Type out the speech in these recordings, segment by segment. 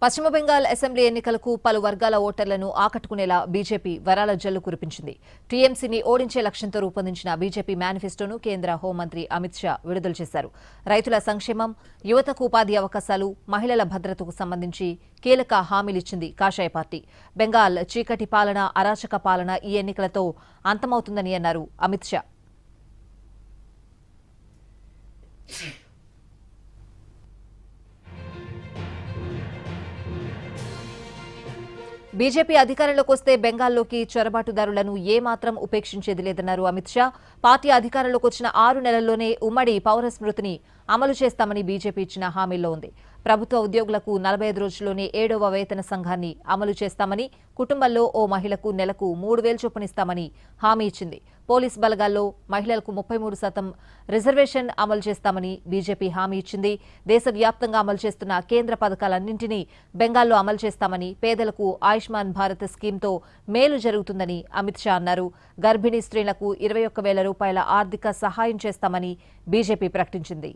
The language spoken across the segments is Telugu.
పశ్చిమ బెంగాల్ అసెంబ్లీ ఎన్నికలకు పలు వర్గాల ఓటర్లను ఆకట్టుకునేలా బీజేపీ వరాల జల్లు కురిపించింది. టీఎంసీని ఓడించే లక్ష్యంతో రూపొందించిన బీజేపీ మేనిఫెస్టోను కేంద్ర హోంమంత్రి అమిత్ షా విడుదల చేశారు. రైతుల సంక్షేమం, యువతకు ఉపాధి అవకాశాలు, మహిళల భద్రతకు సంబంధించి కీలక హామీలిచ్చింది కాషాయ పార్టీ. బెంగాల్ చీకటి పాలన, అరాచక పాలన ఈ ఎన్నికలతో అంతమవుతుందని అన్నారు అమిత్ షా. బీజేపీ అధికారంలోకి వస్తే బెంగాల్లోకి చొరబాటుదారులను ఏమాత్రం ఉపేక్షించేది లేదన్నారు అమిత్ షా. పార్టీ అధికారంలోకి వచ్చిన 6 నెలల్లోనే ఉమ్మడి పౌర స్మృతిని అమలు చేస్తామని బీజేపీ ఇచ్చిన హామీల్లో ఉంది. ప్రభుత్వ ఉద్యోగులకు 45 రోజుల్లోనే 7వ వేతన సంఘాన్ని అమలు చేస్తామని, కుటుంబంలో ఓ మహిళకు నెలకు 3,000 చొప్పునిస్తామని హామీ ఇచ్చింది. పోలీస్ బలగాల్లో మహిళలకు 33% రిజర్వేషన్ అమలు చేస్తామని బీజేపీ హామీ ఇచ్చింది. దేశవ్యాప్తంగా అమలు చేస్తున్న కేంద్ర పథకాలన్నింటినీ బెంగాల్లో అమలు చేస్తామని, పేదలకు ఆయుష్మాన్ భారత్ స్కీమ్తో మేలు జరుగుతుందని అమిత్ షా అన్నారు. గర్భిణీ స్త్రీలకు 21,000 రూపాయల ఆర్థిక సహాయం చేస్తామని బీజేపీ ప్రకటించింది.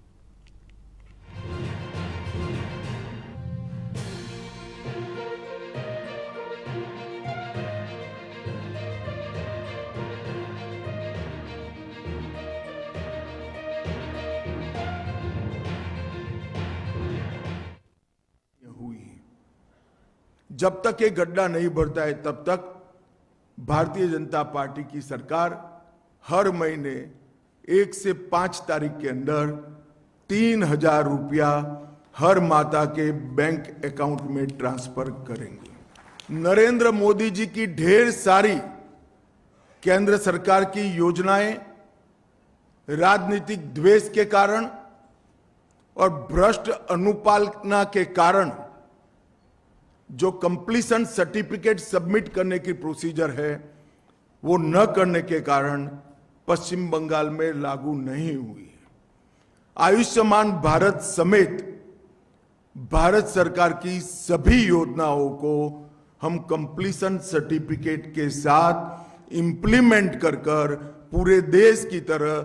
जब तक ये गड्ढा नहीं भरता है तब तक भारतीय जनता पार्टी की सरकार हर महीने 1 से 5 तारीख के अंदर 3,000 रुपया हर माता के बैंक अकाउंट में ट्रांसफर करेंगे। नरेंद्र मोदी जी की ढेर सारी केंद्र सरकार की योजनाएं राजनीतिक द्वेष के कारण और भ्रष्ट अनुपालना के कारण जो कंप्लीशन सर्टिफिकेट सबमिट करने की प्रोसीजर है वो न करने के कारण पश्चिम बंगाल में लागू नहीं हुई है। आयुष्मान भारत समेत भारत सरकार की सभी योजनाओं को हम कंप्लीशन सर्टिफिकेट के साथ इंप्लीमेंट कर पूरे देश की तरह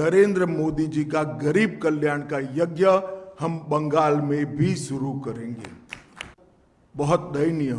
नरेंद्र मोदी जी का गरीब कल्याण का यज्ञ हम बंगाल में भी शुरू करेंगे। बहुत दयनीय